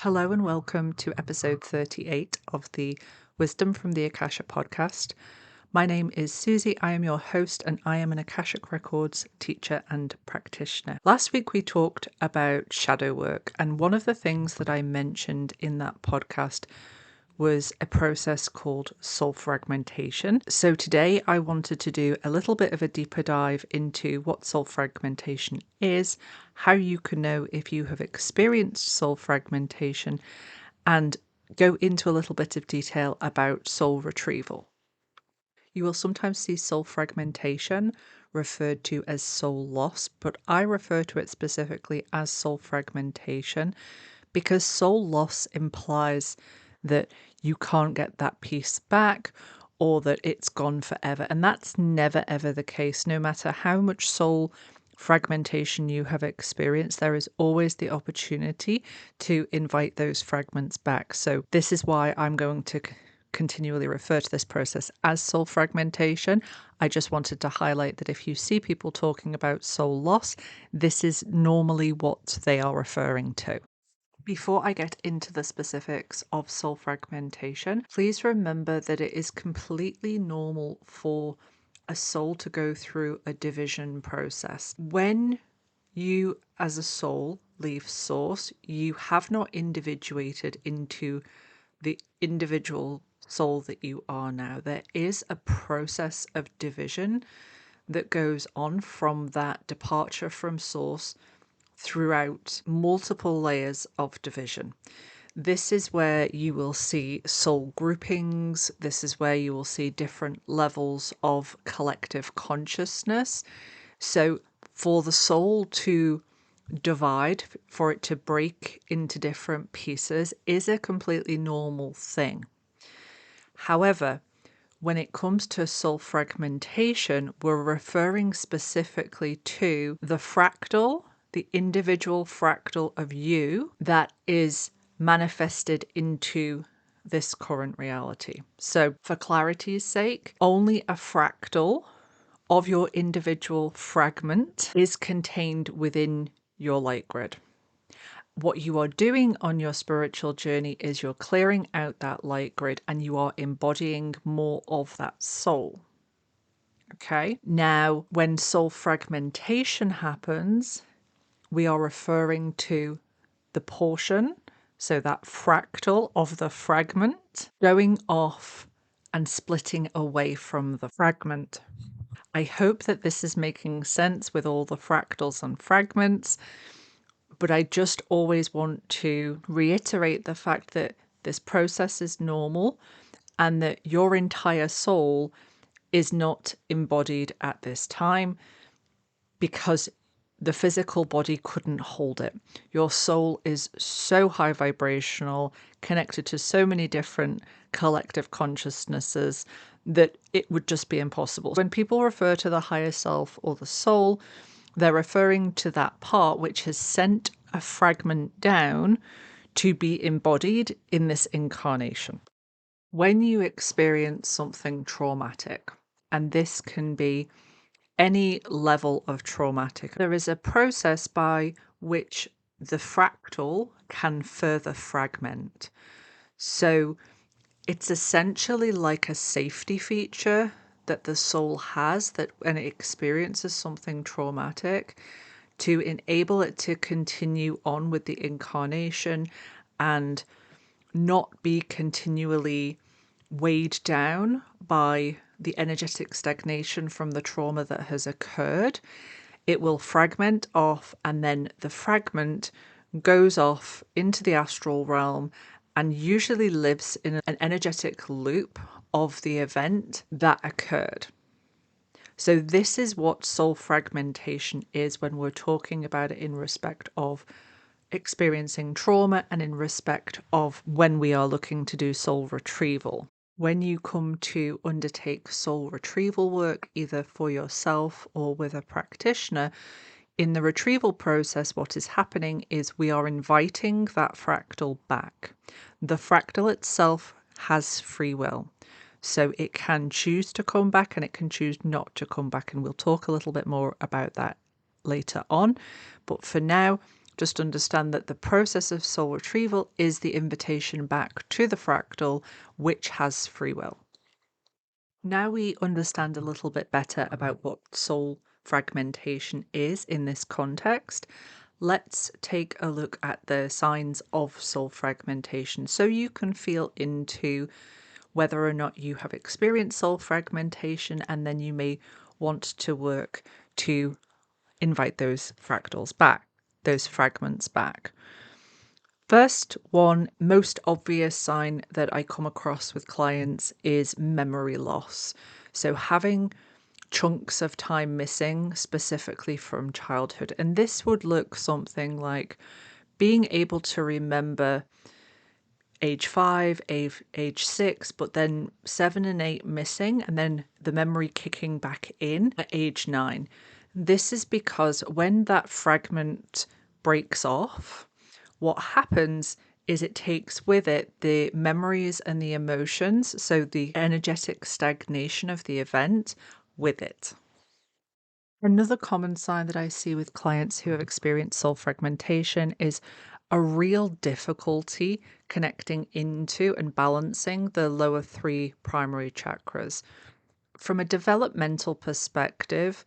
Hello and welcome to episode 38 of the Wisdom from the Akasha podcast. My name is Susie. I am your host and I am an Akashic Records teacher and practitioner. Last week we talked about shadow work, and one of the things that I mentioned in that podcast was a process called soul fragmentation. So today I wanted to do a little bit of a deeper dive into what soul fragmentation is, how you can know if you have experienced soul fragmentation, and go into a little bit of detail about soul retrieval. You will sometimes see soul fragmentation referred to as soul loss, but I refer to it specifically as soul fragmentation because soul loss implies that you can't get that piece back or that it's gone forever. And that's never ever the case. No matter how much soul fragmentation you have experienced, there is always the opportunity to invite those fragments back. So this is why I'm going to continually refer to this process as soul fragmentation. I just wanted to highlight that if you see people talking about soul loss, this is normally what they are referring to. Before I get into the specifics of soul fragmentation, please remember that it is completely normal for a soul to go through a division process. When you as a soul leave source, you have not individuated into the individual soul that you are now. There is a process of division that goes on from that departure from source throughout multiple layers of division. This is where you will see soul groupings. This is where you will see different levels of collective consciousness. So for the soul to divide, for it to break into different pieces, is a completely normal thing. However, when it comes to soul fragmentation, we're referring specifically to the fractal, the individual fractal of you that is manifested into this current reality. So for clarity's sake, only a fractal of your individual fragment is contained within your light grid. What you are doing on your spiritual journey is you're clearing out that light grid and you are embodying more of that soul. Okay. Now, when soul fragmentation happens, we are referring to the portion, so that fractal of the fragment, going off and splitting away from the fragment. I hope that this is making sense with all the fractals and fragments. But I just always want to reiterate the fact that this process is normal and that your entire soul is not embodied at this time because the physical body couldn't hold it. Your soul is so high vibrational, connected to so many different collective consciousnesses that it would just be impossible. When people refer to the higher self or the soul, they're referring to that part which has sent a fragment down to be embodied in this incarnation. When you experience something traumatic, and this can be any level of traumatic, there is a process by which the fractal can further fragment. So it's essentially like a safety feature that the soul has that when it experiences something traumatic, to enable it to continue on with the incarnation and not be continually weighed down by the energetic stagnation from the trauma that has occurred. It will fragment off, and then the fragment goes off into the astral realm and usually lives in an energetic loop of the event that occurred. So this is what soul fragmentation is when we're talking about it in respect of experiencing trauma and in respect of when we are looking to do soul retrieval. When you come to undertake soul retrieval work, either for yourself or with a practitioner, in the retrieval process, what is happening is we are inviting that fractal back. The fractal itself has free will. So it can choose to come back and it can choose not to come back. And we'll talk a little bit more about that later on. But for now, Just understand that the process of soul retrieval is the invitation back to the fractal, which has free will. Now we understand a little bit better about what soul fragmentation is in this context. Let's take a look at the signs of soul fragmentation so you can feel into whether or not you have experienced soul fragmentation, and then you may want to work to invite those fractals back, those fragments back. First one, most obvious sign that I come across with clients is memory loss. So having chunks of time missing, specifically from childhood. And this would look something like being able to remember age 5, age 6, but then 7 and 8 missing, and then the memory kicking back in at age 9. This is because when that fragment breaks off, what happens is it takes with it the memories and the emotions, so the energetic stagnation of the event with it. Another common sign that I see with clients who have experienced soul fragmentation is a real difficulty connecting into and balancing the lower 3 primary chakras. From a developmental perspective,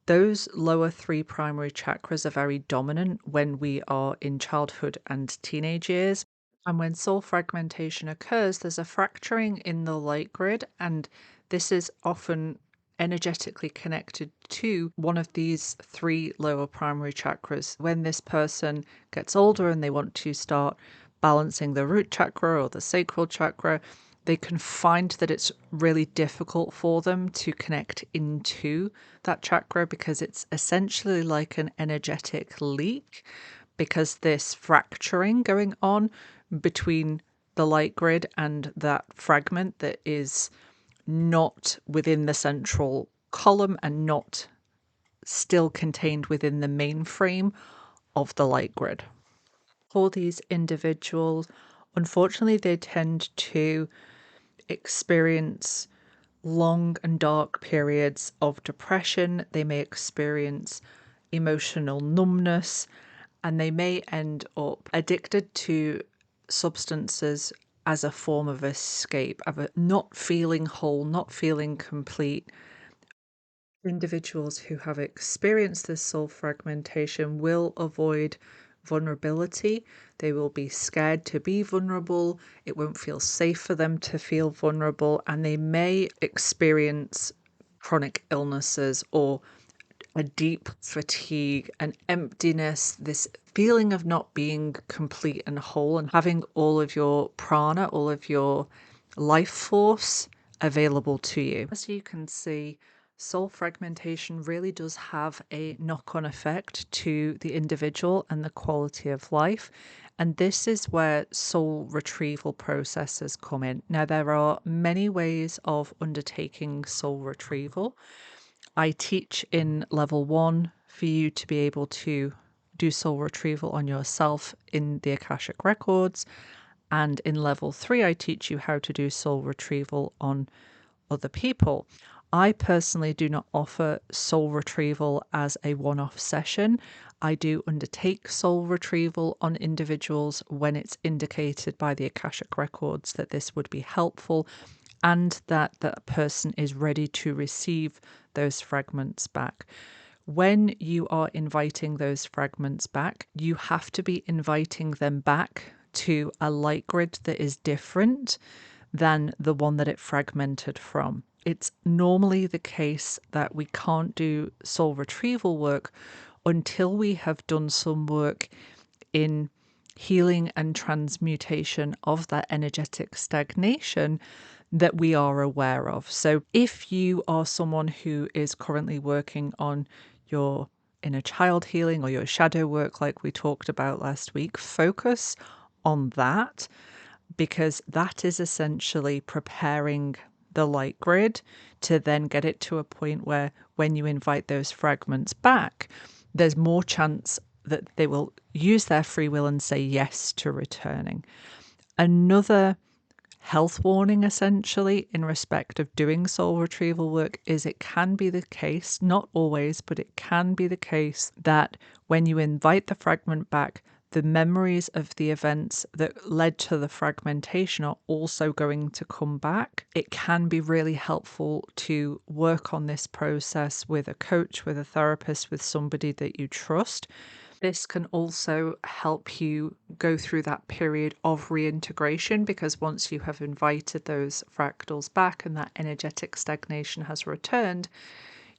those lower 3 primary chakras are very dominant when we are in childhood and teenage years. And when soul fragmentation occurs, there's a fracturing in the light grid, and this is often energetically connected to one of these 3 lower primary chakras. When this person gets older and they want to start balancing the root chakra or the sacral chakra, they can find that it's really difficult for them to connect into that chakra because it's essentially like an energetic leak, because this fracturing going on between the light grid and that fragment that is not within the central column and not still contained within the main frame of the light grid. For these individuals, unfortunately, they tend to experience long and dark periods of depression. They may experience emotional numbness, and they may end up addicted to substances as a form of escape, of not feeling whole, not feeling complete. Individuals who have experienced this soul fragmentation will avoid vulnerability. They will be scared to be vulnerable. It won't feel safe for them to feel vulnerable, and they may experience chronic illnesses or a deep fatigue, an emptiness, this feeling of not being complete and whole, and having all of your prana, all of your life force available to you. As you can see, soul fragmentation really does have a knock-on effect to the individual and the quality of life. And this is where soul retrieval processes come in. Now, there are many ways of undertaking soul retrieval. I teach in level 1 for you to be able to do soul retrieval on yourself in the Akashic Records. And in level 3, I teach you how to do soul retrieval on other people. I personally do not offer soul retrieval as a one-off session. I do undertake soul retrieval on individuals when it's indicated by the Akashic Records that this would be helpful and that that person is ready to receive those fragments back. When you are inviting those fragments back, you have to be inviting them back to a light grid that is different than the one that it fragmented from. It's normally the case that we can't do soul retrieval work until we have done some work in healing and transmutation of that energetic stagnation that we are aware of. So if you are someone who is currently working on your inner child healing or your shadow work, like we talked about last week, focus on that, because that is essentially preparing the light grid to then get it to a point where when you invite those fragments back, there's more chance that they will use their free will and say yes to returning. Another health warning essentially in respect of doing soul retrieval work is it can be the case, not always, but it can be the case that when you invite the fragment back, the memories of the events that led to the fragmentation are also going to come back. It can be really helpful to work on this process with a coach, with a therapist, with somebody that you trust. This can also help you go through that period of reintegration, because once you have invited those fractals back and that energetic stagnation has returned,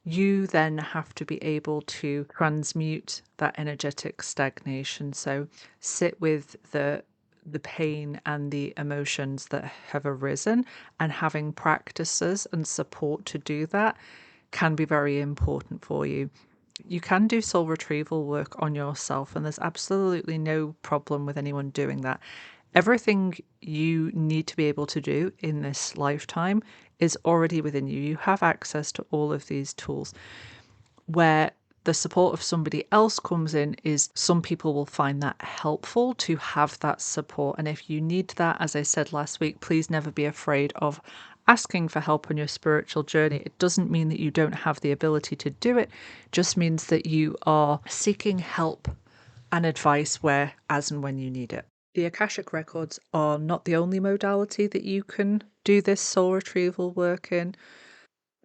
you then have to be able to transmute that energetic stagnation. So sit with the pain and the emotions that have arisen, and having practices and support to do that can be very important for you. You can do soul retrieval work on yourself, and there's absolutely no problem with anyone doing that. Everything you need to be able to do in this lifetime is already within you. You have access to all of these tools. Where the support of somebody else comes in is some people will find that helpful to have that support. And if you need that, as I said last week, please never be afraid of asking for help on your spiritual journey. It doesn't mean that you don't have the ability to do it, just means that you are seeking help and advice where, as and when you need it. The Akashic Records are not the only modality that you can do this soul retrieval work in.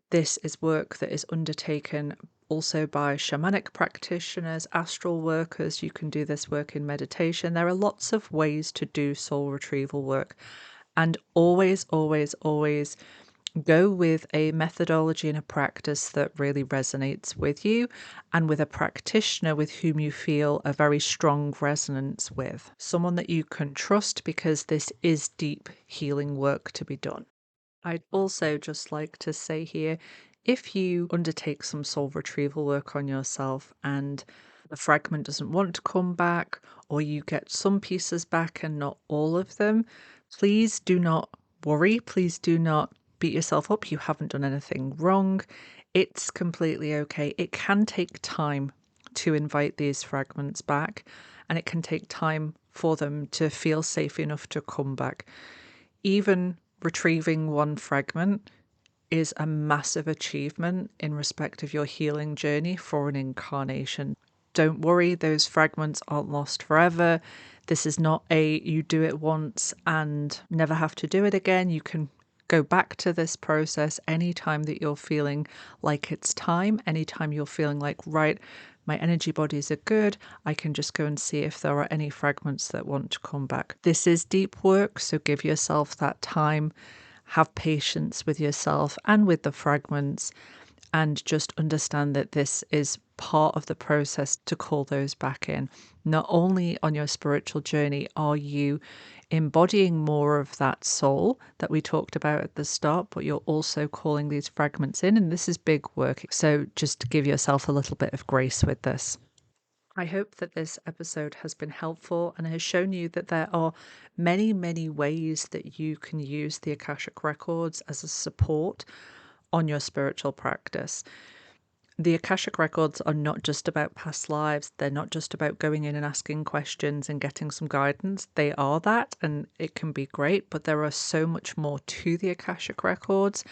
This is work that is undertaken also by shamanic practitioners, astral workers. You can do this work in meditation. There are lots of ways to do soul retrieval work. And always, always, always go with a methodology and a practice that really resonates with you, and with a practitioner with whom you feel a very strong resonance with. Someone that you can trust, because this is deep healing work to be done. I'd also just like to say here, if you undertake some soul retrieval work on yourself and the fragment doesn't want to come back, or you get some pieces back and not all of them, please do not worry. Please do not beat yourself up. You haven't done anything wrong. It's completely okay. It can take time to invite these fragments back, and it can take time for them to feel safe enough to come back. Even retrieving one fragment is a massive achievement in respect of your healing journey for an incarnation. Don't worry, those fragments aren't lost forever. This is not a you do it once and never have to do it again. You can go back to this process anytime that you're feeling like it's time, anytime you're feeling like, right, my energy bodies are good, I can just go and see if there are any fragments that want to come back. This is deep work, so give yourself that time. Have patience with yourself and with the fragments, and just understand that this is part of the process to call those back in. Not only on your spiritual journey are you embodying more of that soul that we talked about at the start, but you're also calling these fragments in, and this is big work. So just give yourself a little bit of grace with this. I hope that this episode has been helpful and has shown you that there are many, many ways that you can use the Akashic Records as a support on your spiritual practice. The Akashic Records are not just about past lives. They're not just about going in and asking questions and getting some guidance. They are that, and it can be great, but there are so much more to the Akashic Records.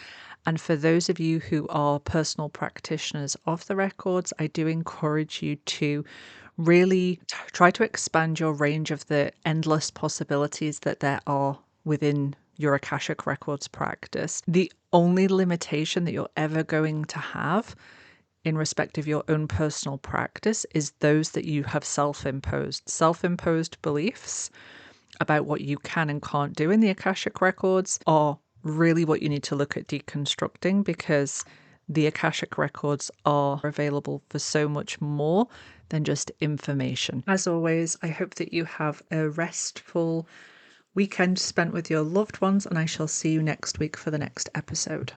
And for those of you who are personal practitioners of the records, I do encourage you to really try to expand your range of the endless possibilities that there are within your Akashic Records practice. The only limitation that you're ever going to have in respect of your own personal practice is those that you have self-imposed. Self-imposed beliefs about what you can and can't do in the Akashic Records are really what you need to look at deconstructing, because the Akashic Records are available for so much more than just information. As always, I hope that you have a restful weekend spent with your loved ones, and I shall see you next week for the next episode.